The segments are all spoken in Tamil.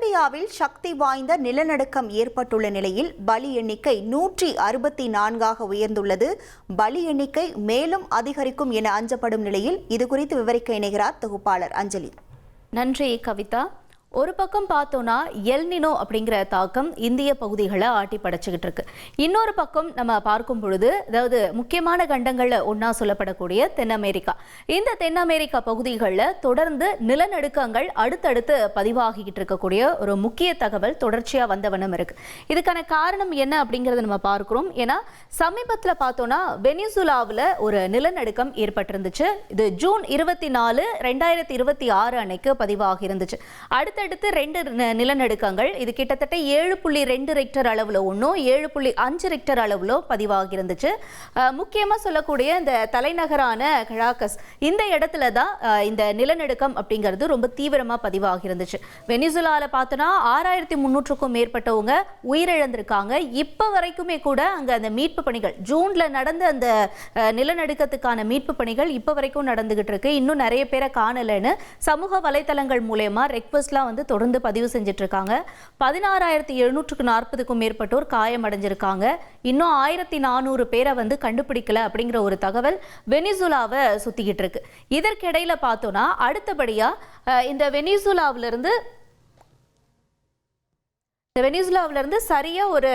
கொலம்பியாவில் சக்தி வாய்ந்த நிலநடுக்கம் ஏற்பட்டுள்ள நிலையில் பலி எண்ணிக்கை 164ஆக உயர்ந்துள்ளது. பலி எண்ணிக்கை மேலும் அதிகரிக்கும் என அஞ்சப்படும் நிலையில் இதுகுறித்து விவரிக்க இணைகிறார் தொகுப்பாளர் அஞ்சலி. நன்றி கவிதா. ஒரு பக்கம் பார்த்தோன்னா எல்னினோ அப்படிங்கிற தாக்கம் இந்திய பகுதிகளை ஆட்டி படைச்சிக்கிட்டு இருக்கு. இன்னொரு பக்கம் நம்ம பார்க்கும் பொழுது, அதாவது முக்கியமான கண்டங்களில் ஒன்றா சொல்லப்படக்கூடிய தென் அமெரிக்கா, இந்த தென் அமெரிக்கா பகுதிகளில் தொடர்ந்து நிலநடுக்கங்கள் அடுத்தடுத்து பதிவாகிக்கிட்டு இருக்கக்கூடிய ஒரு முக்கிய தகவல் தொடர்ச்சியாக வந்தவண்ணம் இருக்கு. இதுக்கான காரணம் என்ன அப்படிங்கிறத நம்ம பார்க்கிறோம். ஏன்னா சமீபத்தில் பார்த்தோன்னா வெனிசுலாவில் ஒரு நிலநடுக்கம் ஏற்பட்டிருந்துச்சு. இது ஜூன் 24, 2026 அன்னைக்கு பதிவாகி இருந்துச்சு. அடுத்த 2 நிலநடுக்கங்கள், இது கிட்டத்தட்ட 7.2 ரெக்டர் அளவுல ஒன்றும் 7.5 ரெக்டர் அளவுல பதிவாகி இருந்துச்சு. முக்கியமாக சொல்லக்கூடிய இந்த தலைநகரான கராகஸ், இந்த இடத்துல தான் இந்த நிலநடுக்கம் அப்படிங்கிறது ரொம்ப தீவிரமாக பதிவாகி இருந்துச்சு. வெனிசுலாவில் பார்த்தோன்னா 6300க்கும் மேற்பட்டவங்க உயிரிழந்திருக்காங்க. இப்போ வரைக்குமே கூட அங்கே அந்த மீட்பு பணிகள், ஜூன்ல நடந்த அந்த நிலநடுக்கத்துக்கான மீட்பு பணிகள் இப்போ வரைக்கும் நடந்துகிட்டு இருக்கு. இன்னும் நிறைய பேரை காணலைன்னு சமூக வலைத்தளங்கள் மூலமா ரெக்வெஸ்ட்லாம் தொடர்ந்து பதிவு செஞ்சுட்டு இருக்காங்க. 16,740க்கும் மேற்பட்டோர் காயமடைஞ்சிருக்காங்க. இன்னும் 1400 பேரை கண்டுபிடிக்கல அப்படிங்கிற ஒரு தகவல் வெனிசுலாவை சுத்திக்கிட்டு இருக்கு. இதற்கிடையில பார்த்தோம்னா அடுத்தபடியா இந்த வெனிசுலாவிலிருந்து சரியா ஒரு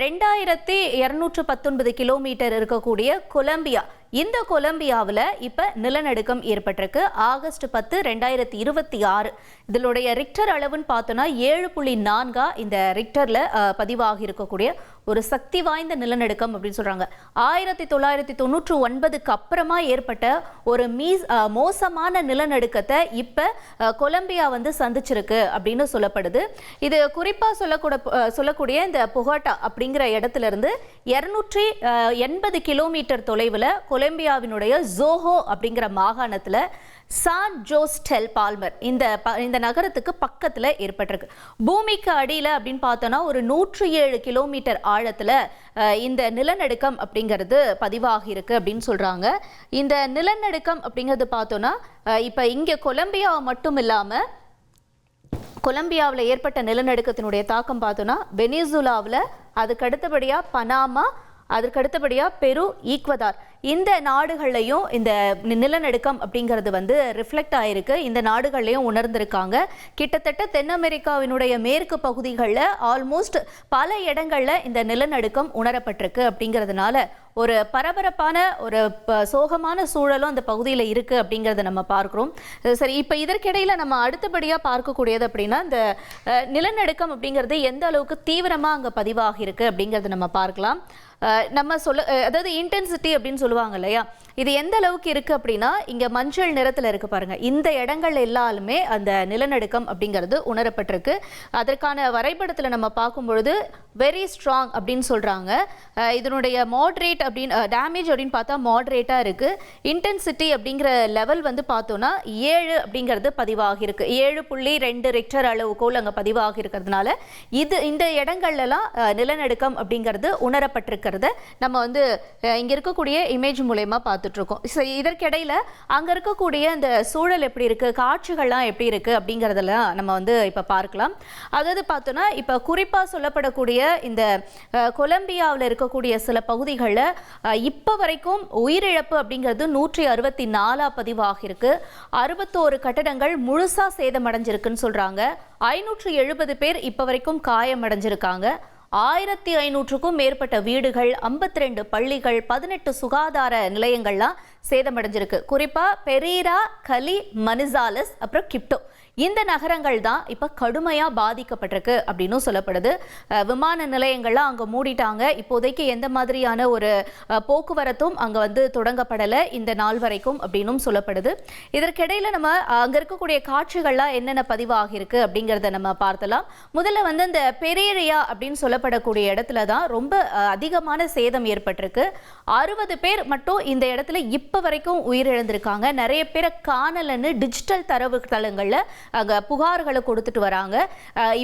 2219 கிலோமீட்டர் இருக்கக்கூடிய கொலம்பியா, இந்த கொலம்பியாவில் இப்போ நிலநடுக்கம் ஏற்பட்டிருக்கு. ஆகஸ்ட் 10, 2026. இதனுடைய ரிக்டர் அளவுன்னு பார்த்தோன்னா 7.4 இந்த ரிக்டரில் பதிவாகி இருக்கக்கூடிய ஒரு சக்தி வாய்ந்த நிலநடுக்கம் அப்படின்னு சொல்கிறாங்க. 1999க்கு அப்புறமா ஏற்பட்ட ஒரு மோசமான நிலநடுக்கத்தை இப்போ கொலம்பியா சந்திச்சிருக்கு அப்படின்னு சொல்லப்படுது. இது குறிப்பாக சொல்லக்கூடிய இந்த பொகாட்டா அப்படிங்கிற இடத்துல இருந்து 280 கிலோமீட்டர் தொலைவில் கொலம்பியாவினுடைய ஜோஹோ அப்படிங்கிற மாகாணத்தில் சான் ஜோஸ்டெல் பால்மர் இந்த நகரத்துக்கு பக்கத்தில் ஏற்பட்டிருக்கு. பூமிக்கு அடியில் அப்படின்னு பார்த்தோன்னா ஒரு 107 கிலோமீட்டர் ஆழத்தில் இந்த நிலநடுக்கம் அப்படிங்கிறது பதிவாகி இருக்கு அப்படின்னு சொல்றாங்க. இந்த நிலநடுக்கம் அப்படிங்கிறது பார்த்தோன்னா இப்போ இங்கே கொலம்பியா மட்டும் இல்லாமல், கொலம்பியாவில் ஏற்பட்ட நிலநடுக்கத்தினுடைய தாக்கம் பார்த்தோன்னா வெனிசுலாவில், அதுக்கு அடுத்தபடியாக பனாமா, அதற்கு அடுத்தபடியாக பெரு, ஈக்வடார், இந்த நாடுகள்லையும் இந்த நிலநடுக்கம் அப்படிங்கிறது ரிஃப்ளெக்ட் ஆயிருக்கு. இந்த நாடுகள்லையும் உணர்ந்திருக்காங்க. கிட்டத்தட்ட தென் அமெரிக்காவினுடைய மேற்கு பகுதிகளில் ஆல்மோஸ்ட் பல இடங்களில் இந்த நிலநடுக்கம் உணரப்பட்டிருக்கு. அப்படிங்கிறதுனால ஒரு பரபரப்பான ஒரு சோகமான சூழலும் அந்த பகுதியில் இருக்கு அப்படிங்கிறத நம்ம பார்க்குறோம். சரி, இப்போ இதற்கிடையில் நம்ம அடுத்தபடியாக பார்க்கக்கூடியது அப்படின்னா இந்த நிலநடுக்கம் அப்படிங்கிறது எந்த அளவுக்கு தீவிரமாக அங்கே பதிவாகி இருக்கு அப்படிங்கிறத நம்ம பார்க்கலாம். நம்ம அதாவது இன்டென்சிட்டி அப்படின்னு சொல்லுவாங்க இல்லையா, இது எந்த அளவுக்கு இருக்கு அப்படின்னா இங்க மஞ்சள் நிறத்தில் இருக்கு பாருங்க. இந்த இடங்கள் எல்லாருமே அந்த நிலநடுக்கம் அப்படிங்கிறது உணரப்பட்டிருக்கு. அதற்கான வரைபடத்தில் நம்ம பார்க்கும்பொழுது வெரி ஸ்ட்ராங் அப்படின்னு சொல்றாங்க. இதனுடைய மாடரேட் அப்படின்னு டேமேஜ் அப்படின்னு பார்த்தா மாடரேட்டா இருக்கு. இன்டென்சிட்டி அப்படிங்கிற லெவல் பார்த்தோம்னா 7 அப்படிங்கிறது பதிவாகி இருக்கு. 7.2 ரெக்டர் அளவுகோல் அங்கே பதிவாகி இருக்கிறதுனால இந்த இடங்கள்லாம் நிலநடுக்கம் அப்படிங்கிறது உணரப்பட்டிருக்கிறத நம்ம இங்க இருக்கக்கூடிய இமேஜ் மூலமா பார்த்துட்டு இருக்கோம். இதற்கிடையில அங்க இருக்கக்கூடிய இந்த சூழல் எப்படி இருக்கு, காட்சிகள்லாம் எப்படி இருக்கு அப்படிங்கறதெல்லாம் நம்ம இப்ப பார்க்கலாம். அதாவது பார்த்தோம்னா இப்ப குறிப்பா சொல்லப்படக்கூடிய இந்த கொலம்பியாவில் இருக்கக்கூடிய சில பகுதிகளில் இப்ப வரைக்கும் உயிரிழப்பு அப்படிங்கிறது 164 பதிவாகி இருக்கு. 61 கட்டடங்கள் முழுசா சேதமடைஞ்சிருக்குன்னு சொல்றாங்க. 570 பேர் இப்ப வரைக்கும் காயமடைஞ்சிருக்காங்க. 1500க்கும் மேற்பட்ட வீடுகள், 52 பள்ளிகள், 18 சுகாதார நிலையங்கள்லாம் சேதமடைஞ்சிருக்கு. குறிப்பா பெரீரா, கலி, மனிசாலஸ், அப்புறம் கிப்டோ, இந்த நகரங்கள் தான் இப்ப கடுமையா பாதிக்கப்பட்டிருக்கு அப்படின்னு சொல்லப்படுது. விமான நிலையங்கள்லாம் அங்க மூடிட்டாங்க. இப்போதைக்கு எந்த மாதிரியான ஒரு போக்குவரத்தும் அங்க தொடங்கப்படலை இந்த நாள் வரைக்கும் அப்படின்னு சொல்லப்படுது. இதற்கிடையில நம்ம அங்க இருக்கக்கூடிய காட்சிகள்லாம் என்னென்ன பதிவாகி இருக்கு அப்படிங்கிறத நம்ம பார்த்தலாம். முதல்ல இந்த பெரேரியா அப்படின்னு சொல்லப்படக்கூடிய இடத்துல தான் ரொம்ப அதிகமான சேதம் ஏற்பட்டிருக்கு. 60 பேர் மட்டும் இந்த இடத்துல இப்ப வரைக்கும் உயிரிழந்திருக்காங்க. நிறைய பேரை காணலன்னு டிஜிட்டல் தரவு தளங்கள்ல அங்க புகார்களை கொடுத்துட்டு வராங்க.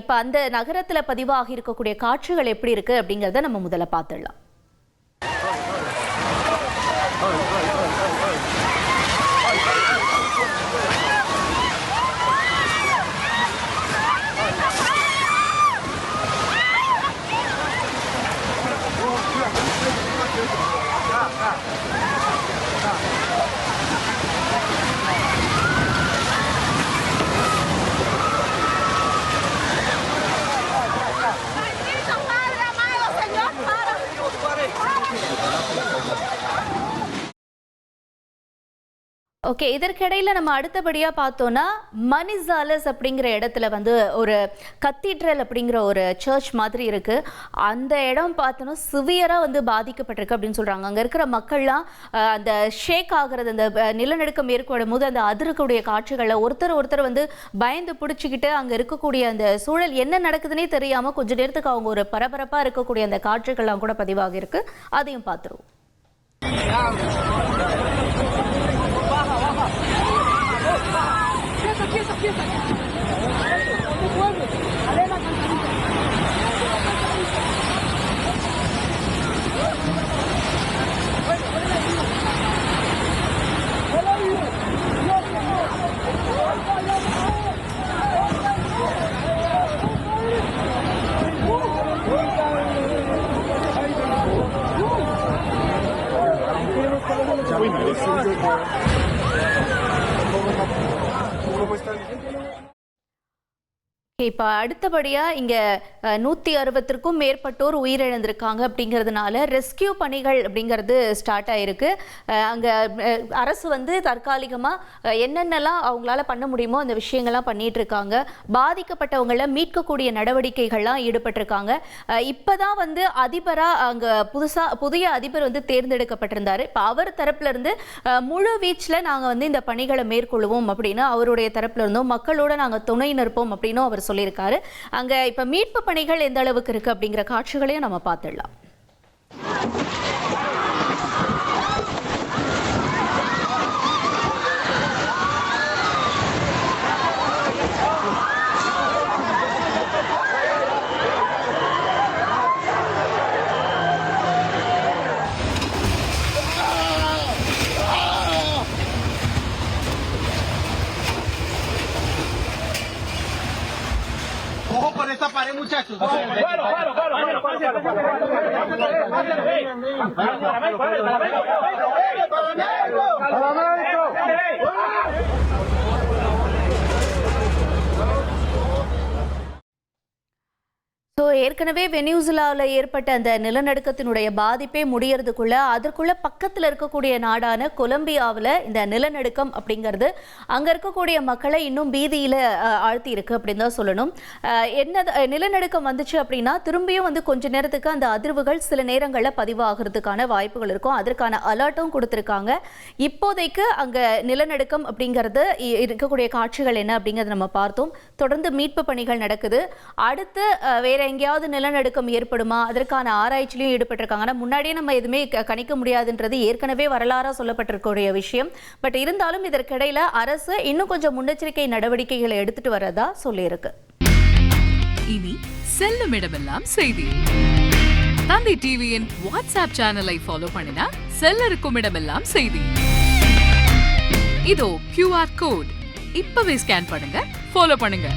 இப்ப அந்த நகரத்துல பதிவாகி இருக்கக்கூடிய காட்சிகள் எப்படி இருக்கு அப்படிங்கறத நம்ம முதல்ல பார்த்துடலாம். ஓகே, இதற்கிடையில நம்ம அடுத்தபடியா பார்த்தோம்னா மனிசாலஸ் அப்படிங்கிற இடத்துல வந்து ஒரு கத்தீட்ரல் அப்படிங்கிற ஒரு சர்ச் மாதிரி இருக்கு. அந்த இடம் பார்த்தோன்னா சிவியரா வந்து பாதிக்கப்பட்டிருக்கு அப்படின்னு சொல்றாங்க. அங்க இருக்கிற மக்கள்லாம் அந்த ஷேக் ஆகுறது, அந்த நிலநடுக்கம் ஏற்படும் போது அந்த அதிர்க்கூடிய காட்சிகள்ல ஒருத்தர் வந்து பயந்து பிடிச்சிக்கிட்டு அங்க இருக்கக்கூடிய அந்த சூழல் என்ன நடக்குதுன்னே தெரியாம கொஞ்ச நேரத்துக்கு அவங்க ஒரு பரபரப்பா இருக்கக்கூடிய அந்த காட்சிகள்லாம் கூட பதிவாகி இருக்கு. அதையும் பார்த்துருவோம். இப்போ அடுத்தபடியா இங்க 160க்கும் மேற்பட்டோர் உயிரிழந்திருக்காங்க அப்படிங்கிறதுனால ரெஸ்கியூ பணிகள் அப்படிங்கிறது ஸ்டார்ட் ஆயிருக்கு. அங்க அரசு வந்து தற்காலிகமா என்னென்னலாம் அவங்களால பண்ண முடியுமோ அந்த விஷயங்கள்லாம் பண்ணிட்டு இருக்காங்க. பாதிக்கப்பட்டவங்களை மீட்கக்கூடிய நடவடிக்கைகள்லாம் ஈடுபட்டிருக்காங்க. இப்பதான் வந்து அதிபரா அங்க புதிய அதிபர் வந்து தேர்ந்தெடுக்கப்பட்டிருந்தாரு. இப்போ அவர் தரப்புல இருந்து முழு வீச்சில் நாங்க வந்து இந்த பணிகளை மேற்கொள்வோம் அப்படின்னு அவருடைய தரப்புல இருந்தும் மக்களோட நாங்க துணை நிற்போம் அப்படின்னு அவர் சொல்லியிருக்காரு. அங்க இப்ப மீட்பு பணிகள் எந்த அளவுக்கு இருக்கு அப்படிங்கிற காட்சிகளையும் நம்ம பார்த்துடலாம். Ojo con esta pared, muchachos. ஏற்கனவே வெனிசுலாவில் ஏற்பட்ட அந்த நிலநடுக்கத்தினுடைய பாதிப்பே முடியறதுக்குள்ள அதற்குள்ள பக்கத்தில் இருக்கக்கூடிய நாடான கொலம்பியாவில் இந்த நிலநடுக்கம் அப்படிங்கிறது அங்கே இருக்கக்கூடிய மக்களை இன்னும் பீதியில் ஆழ்த்தி இருக்கு அப்படின்னு தான் சொல்லணும். என்ன நிலநடுக்கம் வந்துச்சு அப்படின்னா திரும்பியும் வந்து கொஞ்ச நேரத்துக்கு அந்த அதிர்வுகள் சில நேரங்களில் பதிவாகிறதுக்கான வாய்ப்புகள் இருக்கும். அதற்கான அலர்ட்டும் கொடுத்துருக்காங்க. இப்போதைக்கு அங்கே நிலநடுக்கம் அப்படிங்கிறது இருக்கக்கூடிய காட்சிகள் என்ன அப்படிங்கிறத நம்ம பார்த்தோம். தொடர்ந்து மீட்பு பணிகள் நடக்குது. அடுத்து வேற எங்கேயாவது நிலநடுக்கம் ஏற்படுமா அதற்கான ஆராய்ச்சியிலும் ஈடுபட்டிருக்காங்க. ஆனால் முன்னாடியே நம்ம எதுவுமே கணிக்க முடியாதுன்றது ஏற்கனவே வரலாறா சொல்லப்பட்டிருக்கக்கூடிய விஷயம். பட் இருந்தாலும் இதற்கிடையில அரசு இன்னும் கொஞ்சம் முன்னெச்சரிக்கை நடவடிக்கைகளை எடுத்துட்டு வரதா சொல்லியிருக்கு. இனி செல்லும் இடமெல்லாம் செய்தி. தந்தி டிவியின் வாட்ஸ்அப் சேனலை ஃபாலோ பண்ணினா செல்ல இருக்கும் இடமெல்லாம் செய்தி. இதோ QR கோட் இப்பவே ஸ்கேன் பண்ணுங்க, ஃபாலோ பண்ணுங்க.